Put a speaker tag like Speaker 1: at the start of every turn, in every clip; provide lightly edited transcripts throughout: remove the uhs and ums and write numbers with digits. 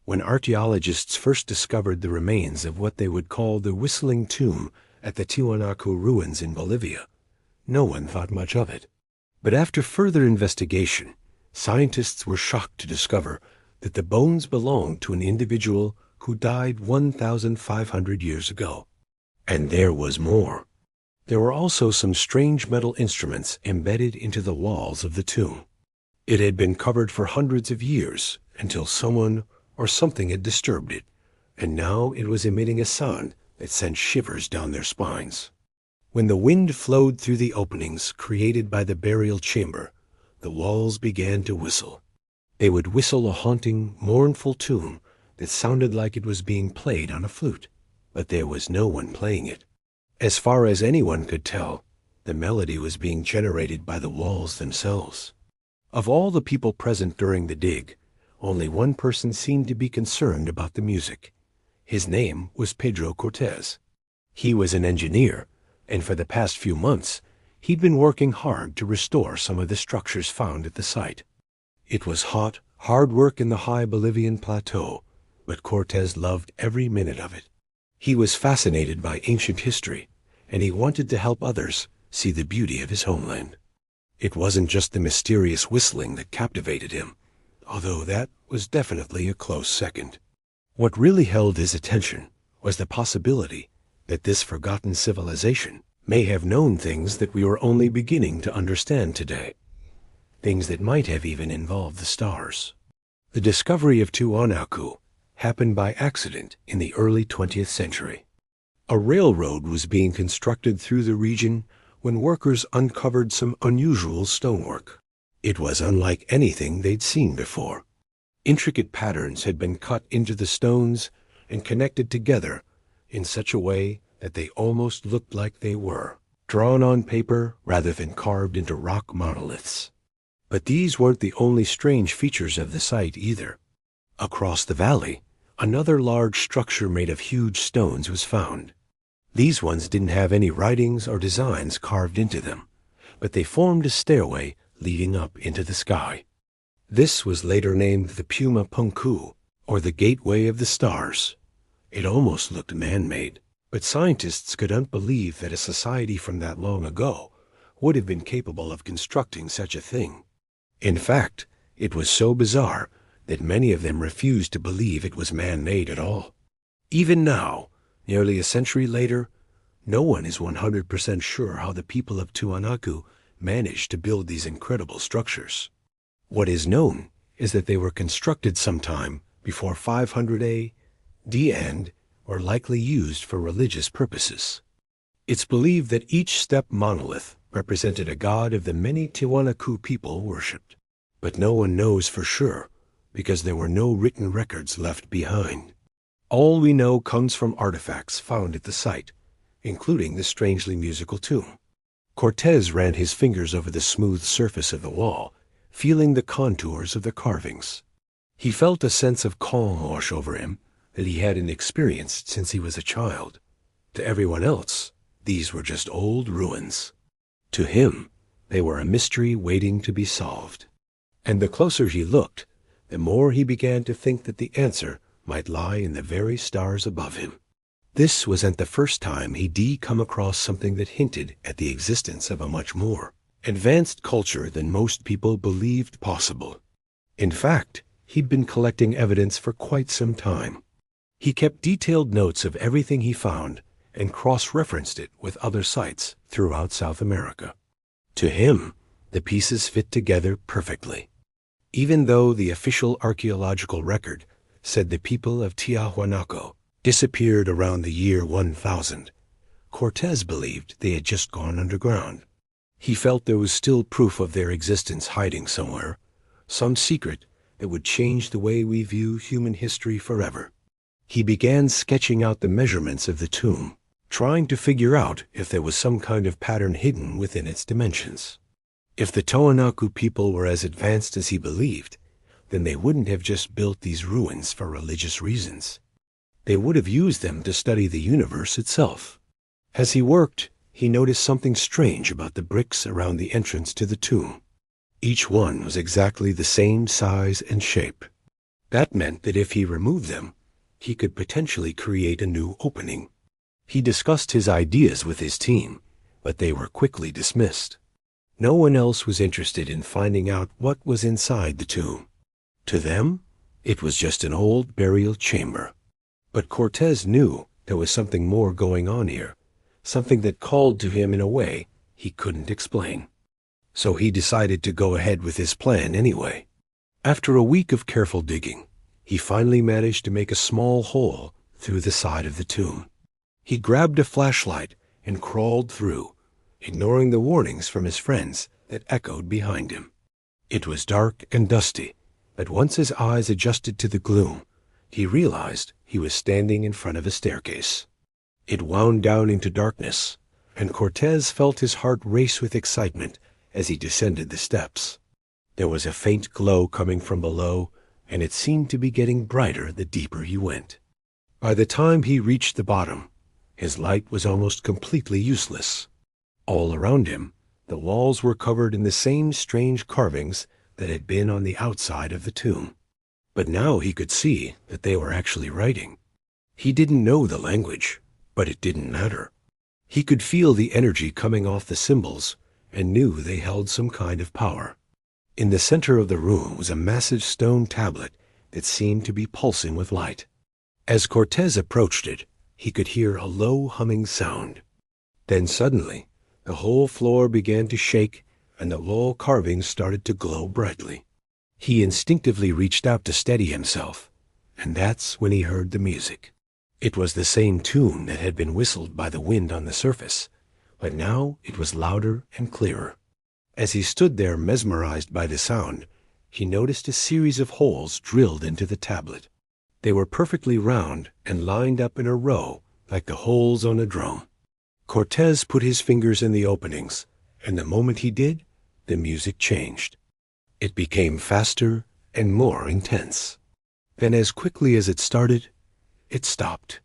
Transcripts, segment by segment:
Speaker 1: When archaeologists first discovered the remains of what they would call the Whistling Tomb at the Tiwanaku ruins in Bolivia, no one thought much of it. But after further investigation, scientists were shocked to discover that the bones belonged to an individual who died 1,500 years ago. And there was more. There were also some strange metal instruments embedded into the walls of the tomb. It had been covered for hundreds of years until someone or something had disturbed it, and now it was emitting a sound that sent shivers down their spines. When the wind flowed through the openings created by the burial chamber, the walls began to whistle. They would whistle a haunting, mournful tune that sounded like it was being played on a flute, but there was no one playing it. As far as anyone could tell, the melody was being generated by the walls themselves. Of all the people present during the dig, only one person seemed to be concerned about the music. His name was Pedro Cortés. He was an engineer, and for the past few months, he'd been working hard to restore some of the structures found at the site. It was hot, hard work in the high Bolivian plateau, but Cortés loved every minute of it. He was fascinated by ancient history, and he wanted to help others see the beauty of his homeland. It wasn't just the mysterious whistling that captivated him, although that was definitely a close second. What really held his attention was the possibility that this forgotten civilization may have known things that we were only beginning to understand today, things that might have even involved the stars. The discovery of Tiwanaku happened by accident in the early 20th century. A railroad was being constructed through the region when workers uncovered some unusual stonework. It was unlike anything they'd seen before. Intricate patterns had been cut into the stones and connected together in such a way that they almost looked like they were drawn on paper rather than carved into rock monoliths. But these weren't the only strange features of the site either. Across the valley, another large structure made of huge stones was found. These ones didn't have any writings or designs carved into them, but they formed a stairway leading up into the sky. This was later named the Puma Punku, or the Gateway of the Stars. It almost looked man-made, but scientists couldn't believe that a society from that long ago would have been capable of constructing such a thing. In fact, it was so bizarre that many of them refused to believe it was man-made at all. Even now, nearly a century later, no one is 100% sure how the people of Tiwanaku managed to build these incredible structures. What is known is that they were constructed sometime before 500 A.D. and were likely used for religious purposes. It's believed that each step monolith represented a god of the many Tiwanaku people worshipped, but no one knows for sure because there were no written records left behind. All we know comes from artifacts found at the site, including the strangely musical tomb. Cortés ran his fingers over the smooth surface of the wall, feeling the contours of the carvings. He felt a sense of calm wash over him that he hadn't experienced since he was a child. To everyone else, these were just old ruins. To him, they were a mystery waiting to be solved. And the closer he looked, the more he began to think that the answer might lie in the very stars above him. This wasn't the first time he'd come across something that hinted at the existence of a much more advanced culture than most people believed possible. In fact, he'd been collecting evidence for quite some time. He kept detailed notes of everything he found and cross-referenced it with other sites throughout South America. To him, the pieces fit together perfectly. Even though the official archaeological record said the people of Tiwanaku disappeared around the year 1000, Cortés believed they had just gone underground. He felt there was still proof of their existence hiding somewhere, some secret that would change the way we view human history forever. He began sketching out the measurements of the tomb, trying to figure out if there was some kind of pattern hidden within its dimensions. If the Tiwanaku people were as advanced as he believed, then they wouldn't have just built these ruins for religious reasons. They would have used them to study the universe itself. As he worked, he noticed something strange about the bricks around the entrance to the tomb. Each one was exactly the same size and shape. That meant that if he removed them, he could potentially create a new opening. He discussed his ideas with his team, but they were quickly dismissed. No one else was interested in finding out what was inside the tomb. To them, it was just an old burial chamber. But Cortez knew there was something more going on here, something that called to him in a way he couldn't explain. So he decided to go ahead with his plan anyway. After a week of careful digging, he finally managed to make a small hole through the side of the tomb. He grabbed a flashlight and crawled through, ignoring the warnings from his friends that echoed behind him. It was dark and dusty, but once his eyes adjusted to the gloom, he realized he was standing in front of a staircase. It wound down into darkness, and Cortez felt his heart race with excitement as he descended the steps. There was a faint glow coming from below, and it seemed to be getting brighter the deeper he went. By the time he reached the bottom, his light was almost completely useless. All around him, the walls were covered in the same strange carvings that had been on the outside of the tomb. But now he could see that they were actually writing. He didn't know the language, but it didn't matter. He could feel the energy coming off the symbols and knew they held some kind of power. In the center of the room was a massive stone tablet that seemed to be pulsing with light. As Cortez approached it, he could hear a low humming sound. Then suddenly, the whole floor began to shake and the wall carvings started to glow brightly. He instinctively reached out to steady himself, and that's when he heard the music. It was the same tune that had been whistled by the wind on the surface, but now it was louder and clearer. As he stood there mesmerized by the sound, he noticed a series of holes drilled into the tablet. They were perfectly round and lined up in a row like the holes on a drum. Cortez put his fingers in the openings, and the moment he did, the music changed. It became faster and more intense. Then as quickly as it started, it stopped.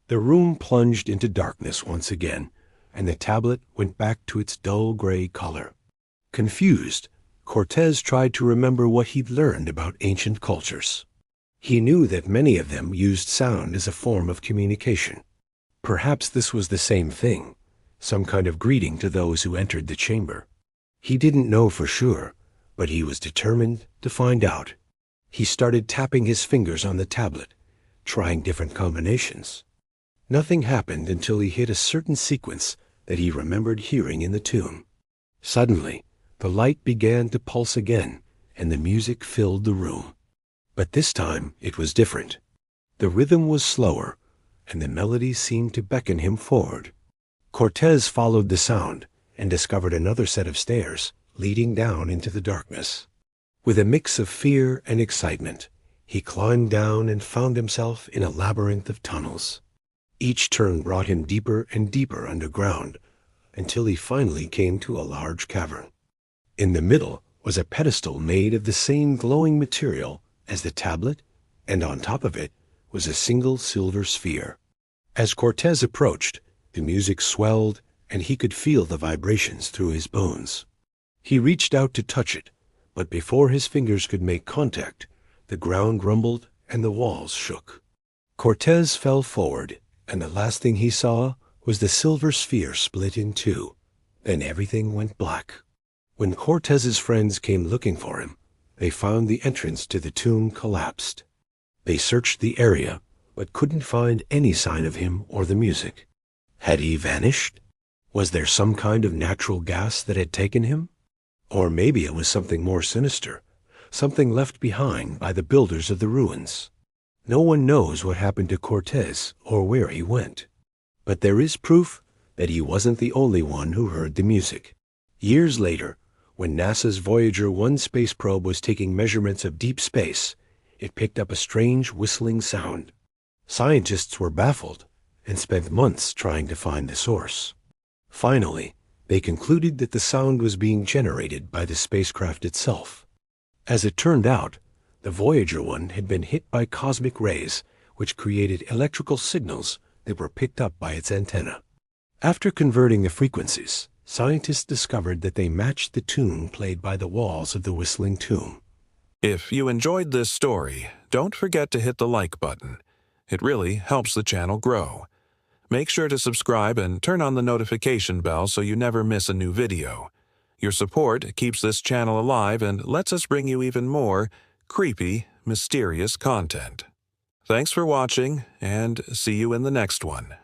Speaker 1: The room plunged into darkness once again, and the tablet went back to its dull gray color. Confused, Cortez tried to remember what he'd learned about ancient cultures. He knew that many of them used sound as a form of communication. Perhaps this was the same thing, some kind of greeting to those who entered the chamber. He didn't know for sure, but he was determined to find out. He started tapping his fingers on the tablet, trying different combinations. Nothing happened until he hit a certain sequence that he remembered hearing in the tune. Suddenly, the light began to pulse again, and the music filled the room. But this time it was different. The rhythm was slower, and the melody seemed to beckon him forward. Cortez followed the sound and discovered another set of stairs leading down into the darkness. With a mix of fear and excitement, he climbed down and found himself in a labyrinth of tunnels. Each turn brought him deeper and deeper underground, until he finally came to a large cavern. In the middle was a pedestal made of the same glowing material as the tablet, and on top of it was a single silver sphere. As Cortez approached, the music swelled, and he could feel the vibrations through his bones. He reached out to touch it, but before his fingers could make contact, the ground rumbled and the walls shook. Cortez fell forward, and the last thing he saw was the silver sphere split in two. Then everything went black. When Cortez's friends came looking for him, they found the entrance to the tomb collapsed. They searched the area, but couldn't find any sign of him or the music. Had he vanished? Was there some kind of natural gas that had taken him? Or maybe it was something more sinister, something left behind by the builders of the ruins. No one knows what happened to Cortez or where he went. But there is proof that he wasn't the only one who heard the music. Years later, when NASA's Voyager 1 space probe was taking measurements of deep space, it picked up a strange whistling sound. Scientists were baffled and spent months trying to find the source. Finally, they concluded that the sound was being generated by the spacecraft itself. As it turned out, the Voyager 1 had been hit by cosmic rays, which created electrical signals that were picked up by its antenna. After converting the frequencies, scientists discovered that they matched the tune played by the walls of the whistling tomb.
Speaker 2: If you enjoyed this story, don't forget to hit the like button. It really helps the channel grow. Make sure to subscribe and turn on the notification bell so you never miss a new video. Your support keeps this channel alive and lets us bring you even more creepy, mysterious content. Thanks for watching, and see you in the next one.